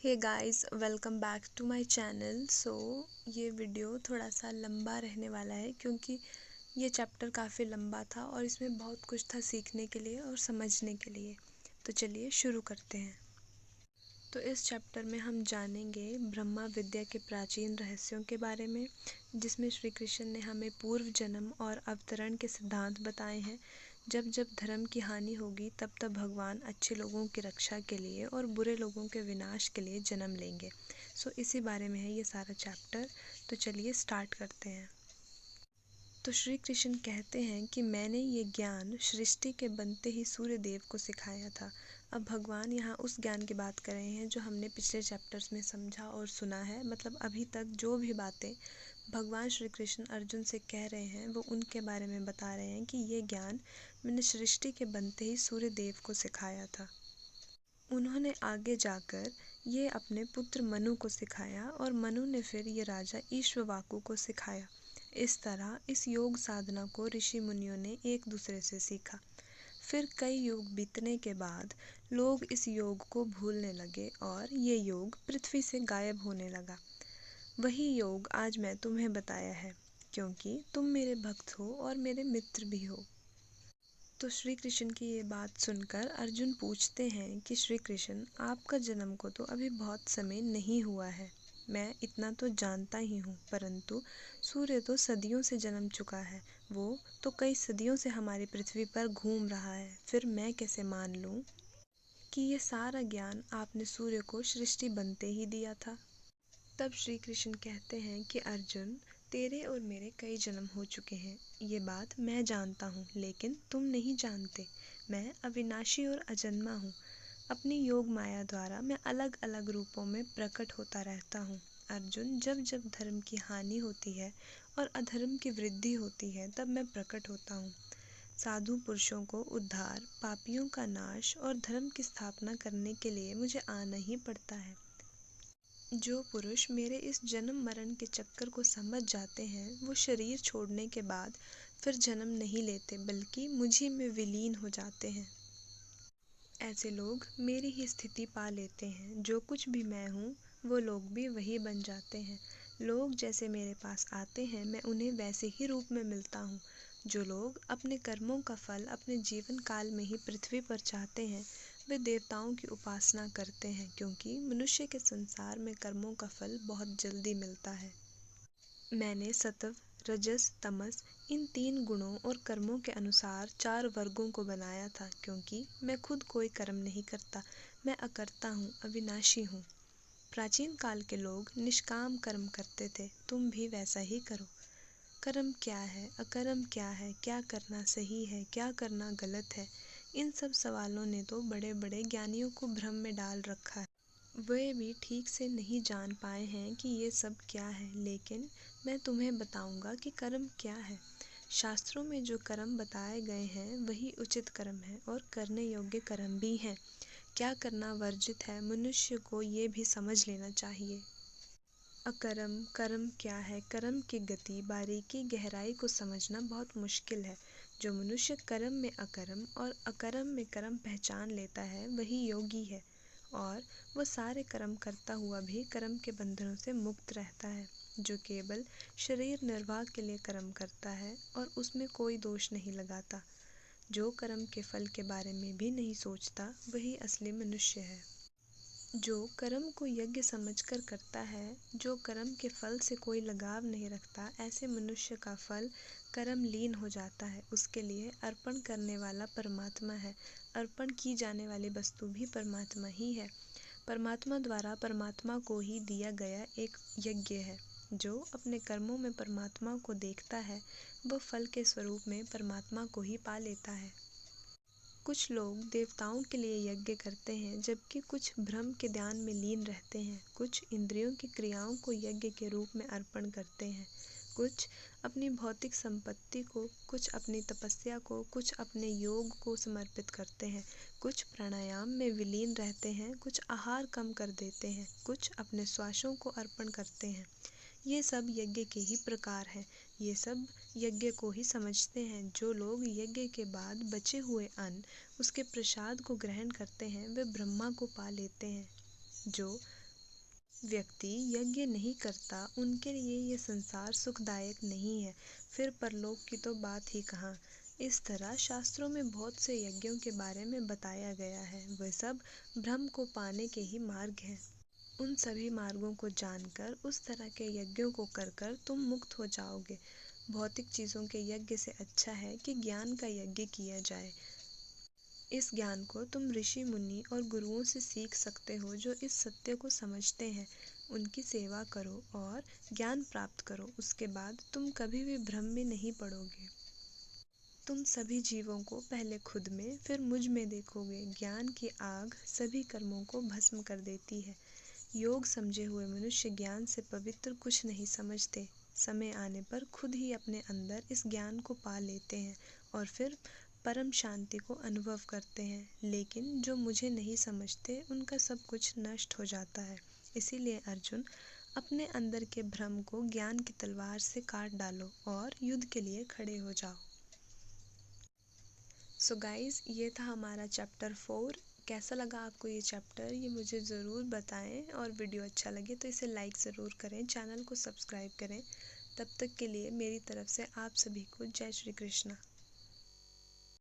Hey guys, welcome back to my channel. ये video थोड़ा सा लंबा रहने वाला है क्योंकि ये चैप्टर काफ़ी लंबा था और इसमें बहुत कुछ था सीखने के लिए और समझने के लिए। तो चलिए शुरू करते हैं। तो इस चैप्टर में हम जानेंगे ब्रह्मा विद्या के प्राचीन रहस्यों के बारे में, जिसमें श्री कृष्ण ने हमें पूर्व जन्म और अवतरण के सिद्धांत बताए हैं। जब जब धर्म की हानि होगी तब तब भगवान अच्छे लोगों की रक्षा के लिए और बुरे लोगों के विनाश के लिए जन्म लेंगे। इसी बारे में है ये सारा चैप्टर। तो चलिए स्टार्ट करते हैं। तो श्री कृष्ण कहते हैं कि मैंने ये ज्ञान सृष्टि के बनते ही सूर्य देव को सिखाया था। अब भगवान यहाँ उस ज्ञान की बात कर रहे हैं जो हमने पिछले चैप्टर्स में समझा और सुना है। मतलब अभी तक जो भी बातें भगवान श्री कृष्ण अर्जुन से कह रहे हैं वो उनके बारे में बता रहे हैं कि ये ज्ञान मैंने सृष्टि के बनते ही सूर्य देव को सिखाया था। उन्होंने आगे जाकर ये अपने पुत्र मनु को सिखाया और मनु ने फिर ये राजा ईक्ष्वाकु को सिखाया। इस तरह इस योग साधना को ऋषि मुनियों ने एक दूसरे से सीखा। फिर कई युग बीतने के बाद लोग इस योग को भूलने लगे और ये योग पृथ्वी से गायब होने लगा। वही योग आज मैं तुम्हें बताया है, क्योंकि तुम मेरे भक्त हो और मेरे मित्र भी हो। तो श्री कृष्ण की ये बात सुनकर अर्जुन पूछते हैं कि श्री कृष्ण, आपका जन्म को तो अभी बहुत समय नहीं हुआ है। मैं इतना तो जानता ही हूँ, परंतु सूर्य तो सदियों से जन्म चुका है। वो तो कई सदियों से हमारी पृथ्वी पर घूम रहा है। फिर मैं कैसे मान लूँ कि ये सारा ज्ञान आपने सूर्य को सृष्टि बनते ही दिया था। तब श्री कृष्ण कहते हैं कि अर्जुन, तेरे और मेरे कई जन्म हो चुके हैं, ये बात मैं जानता हूँ, लेकिन तुम नहीं जानते। मैं अविनाशी और अजन्मा हूँ। अपनी योग माया द्वारा मैं अलग अलग रूपों में प्रकट होता रहता हूँ। अर्जुन, जब जब धर्म की हानि होती है और अधर्म की वृद्धि होती है तब मैं प्रकट होता हूँ। साधु पुरुषों को उद्धार, पापियों का नाश और धर्म की स्थापना करने के लिए मुझे आना ही पड़ता है। जो पुरुष मेरे इस जन्म मरण के चक्कर को समझ जाते हैं वो शरीर छोड़ने के बाद फिर जन्म नहीं लेते, बल्कि मुझी में विलीन हो जाते हैं। ऐसे लोग मेरी ही स्थिति पा लेते हैं। जो कुछ भी मैं हूँ वो लोग भी वही बन जाते हैं। लोग जैसे मेरे पास आते हैं मैं उन्हें वैसे ही रूप में मिलता हूँ। जो लोग अपने कर्मों का फल अपने जीवन काल में ही पृथ्वी पर चाहते हैं वे देवताओं की उपासना करते हैं, क्योंकि मनुष्य के संसार में कर्मों का फल बहुत जल्दी मिलता है। मैंने सत्व, रजस, तमस इन 3 गुणों और कर्मों के अनुसार 4 वर्गों को बनाया था, क्योंकि मैं खुद कोई कर्म नहीं करता। मैं अकर्ता हूँ, अविनाशी हूँ। प्राचीन काल के लोग निष्काम कर्म करते थे, तुम भी वैसा ही करो। कर्म क्या है, अकर्म क्या है, क्या करना सही है, क्या करना गलत है, इन सब सवालों ने तो बड़े बड़े ज्ञानियों को भ्रम में डाल रखा है। वे भी ठीक से नहीं जान पाए हैं कि ये सब क्या है, लेकिन मैं तुम्हें बताऊंगा कि कर्म क्या है। शास्त्रों में जो कर्म बताए गए हैं वही उचित कर्म है और करने योग्य कर्म भी हैं। क्या करना वर्जित है, मनुष्य को ये भी समझ लेना चाहिए। अकर्म कर्म क्या है, कर्म की गति, बारीकी, गहराई को समझना बहुत मुश्किल है। जो मनुष्य कर्म में अकर्म और अकर्म में कर्म पहचान लेता है वही योगी है, और वह सारे कर्म करता हुआ भी कर्म के बंधनों से मुक्त रहता है। जो केवल शरीर निर्वाह के लिए कर्म करता है और उसमें कोई दोष नहीं लगाता, जो कर्म के फल के बारे में भी नहीं सोचता, वही असली मनुष्य है। जो कर्म को यज्ञ समझकर करता है, जो कर्म के फल से कोई लगाव नहीं रखता, ऐसे मनुष्य का फल कर्म लीन हो जाता है। उसके लिए अर्पण करने वाला परमात्मा है। अर्पण की जाने वाली वस्तु भी परमात्मा ही है। परमात्मा द्वारा परमात्मा को ही दिया गया एक यज्ञ है। जो अपने कर्मों में परमात्मा को देखता है वह फल के स्वरूप में परमात्मा को ही पा लेता है। कुछ लोग देवताओं के लिए यज्ञ करते हैं, जबकि कुछ ब्रह्म के ध्यान में लीन रहते हैं। कुछ इंद्रियों की क्रियाओं को यज्ञ के रूप में अर्पण करते हैं। कुछ अपनी भौतिक संपत्ति को, कुछ अपनी तपस्या को, कुछ अपने योग को समर्पित करते हैं। कुछ प्राणायाम में विलीन रहते हैं, कुछ आहार कम कर देते हैं, कुछ अपने श्वासों को अर्पण करते हैं। ये सब यज्ञ के ही प्रकार हैं। ये सब यज्ञ को ही समझते हैं। जो लोग यज्ञ के बाद बचे हुए अन्न, उसके प्रसाद को ग्रहण करते हैं वे ब्रह्मा को पा लेते हैं। जो व्यक्ति यज्ञ नहीं करता उनके लिए ये संसार सुखदायक नहीं है, फिर परलोक की तो बात ही कहाँ। इस तरह शास्त्रों में बहुत से यज्ञों के बारे में बताया गया है, वे सब ब्रह्म को पाने के ही मार्ग हैं। उन सभी मार्गों को जानकर उस तरह के यज्ञों को कर कर तुम मुक्त हो जाओगे। भौतिक चीज़ों के यज्ञ से अच्छा है कि ज्ञान का यज्ञ किया जाए। इस ज्ञान को तुम ऋषि मुनि और गुरुओं से सीख सकते हो जो इस सत्य को समझते हैं। उनकी सेवा करो और ज्ञान प्राप्त करो, उसके बाद तुम कभी भी भ्रम में नहीं पड़ोगे। तुम सभी जीवों को पहले खुद में फिर मुझ में देखोगे। ज्ञान की आग सभी कर्मों को भस्म कर देती है। योग समझे हुए मनुष्य ज्ञान से पवित्र कुछ नहीं समझते। समय आने पर खुद ही अपने अंदर इस ज्ञान को पा लेते हैं और फिर परम शांति को अनुभव करते हैं। लेकिन जो मुझे नहीं समझते उनका सब कुछ नष्ट हो जाता है। इसीलिए अर्जुन, अपने अंदर के भ्रम को ज्ञान की तलवार से काट डालो और युद्ध के लिए खड़े हो जाओ। सो गाइज़, ये था हमारा चैप्टर 4। कैसा लगा आपको ये चैप्टर, ये मुझे ज़रूर बताएं। और वीडियो अच्छा लगे तो इसे लाइक ज़रूर करें, चैनल को सब्सक्राइब करें। तब तक के लिए मेरी तरफ से आप सभी को जय श्री कृष्णा।